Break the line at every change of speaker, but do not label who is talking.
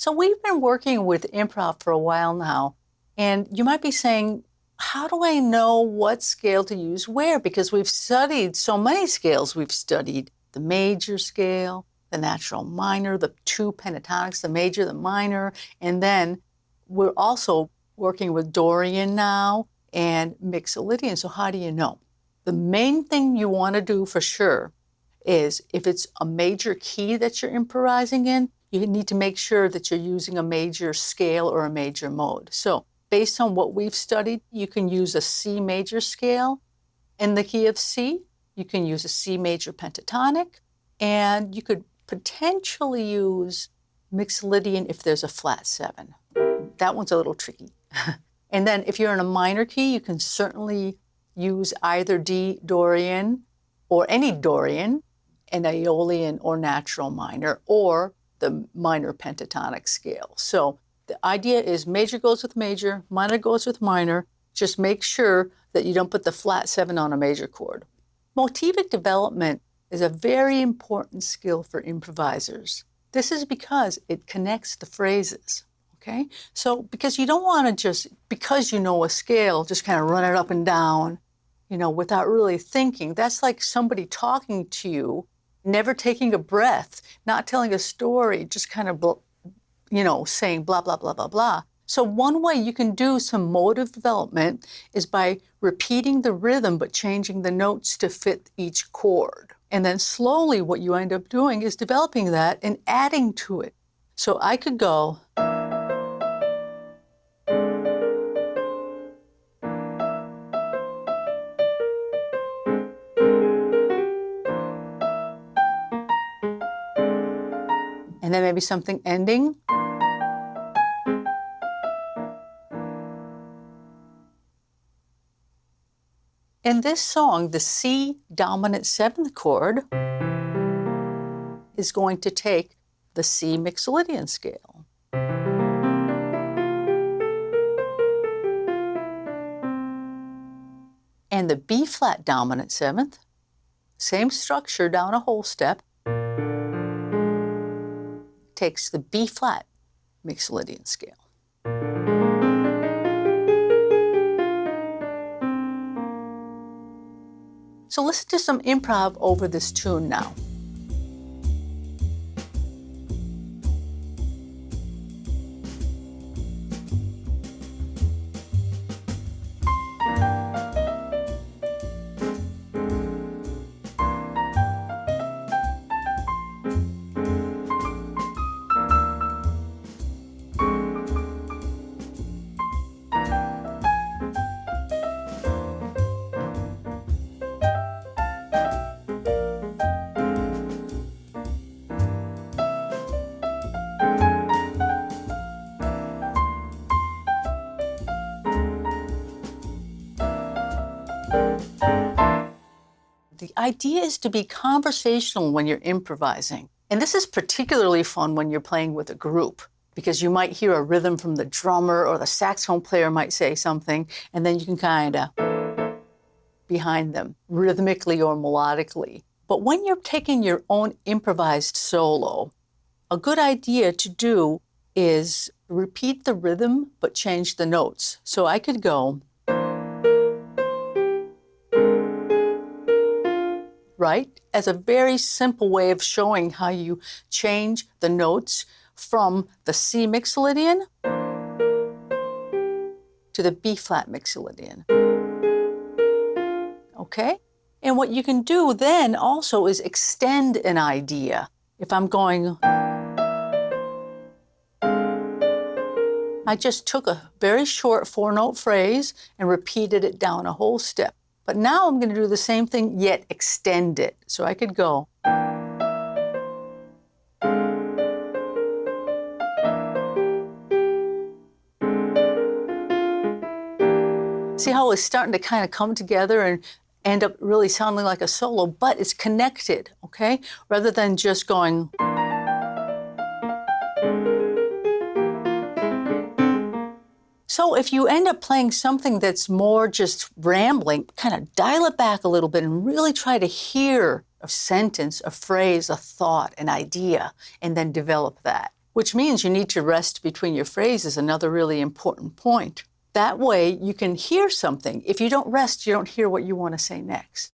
So we've been working with improv for a while now, and you might be saying, how do I know what scale to use where? Because we've studied so many scales. We've studied the major scale, the natural minor, the two pentatonics, the major, the minor, and then we're also working with Dorian now and Mixolydian. So how do you know? The main thing you want to do for sure is if it's a major key that you're improvising in, you need to make sure that you're using a major scale or a major mode. So based on what we've studied, you can use a C major scale in the key of C. You can use a C major pentatonic, and you could potentially use Mixolydian if there's a flat 7. That one's a little tricky. And then if you're in a minor key, you can certainly use either D Dorian or any Dorian, an Aeolian or natural minor, or the minor pentatonic scale. So the idea is major goes with major, minor goes with minor. Just make sure that you don't put the flat 7 on a major chord. Motivic development is a very important skill for improvisers. This is because it connects the phrases. Okay? So because you don't want to just, because you know a scale, just kind of run it up and down, without really thinking. That's like somebody talking to you, never taking a breath, not telling a story, just kind of, saying blah, blah, blah, blah, blah. So one way you can do some motive development is by repeating the rhythm but changing the notes to fit each chord. And then slowly what you end up doing is developing that and adding to it. So I could go, and then maybe something ending. In this song, the C dominant 7th chord is going to take the C Mixolydian scale. And the B flat dominant 7th, same structure down a whole step, takes the B flat Mixolydian scale. So listen to some improv over this tune now. The idea is to be conversational when you're improvising. And this is particularly fun when you're playing with a group, because you might hear a rhythm from the drummer or the saxophone player might say something, and then you can kind of behind them, rhythmically or melodically. But when you're taking your own improvised solo, a good idea to do is repeat the rhythm but change the notes. So I could go, right? As a very simple way of showing how you change the notes from the C Mixolydian to the B flat Mixolydian. Okay? And what you can do then also is extend an idea. If I'm going, I just took a very short 4-note phrase and repeated it down a whole step. But now I'm going to do the same thing, yet extend it. So I could go. See how it's starting to kind of come together and end up really sounding like a solo, but it's connected, okay? Rather than just going. So if you end up playing something that's more just rambling, kind of dial it back a little bit and really try to hear a sentence, a phrase, a thought, an idea, and then develop that. which means you need to rest between your phrases, another really important point. That way you can hear something. If you don't rest, you don't hear what you want to say next.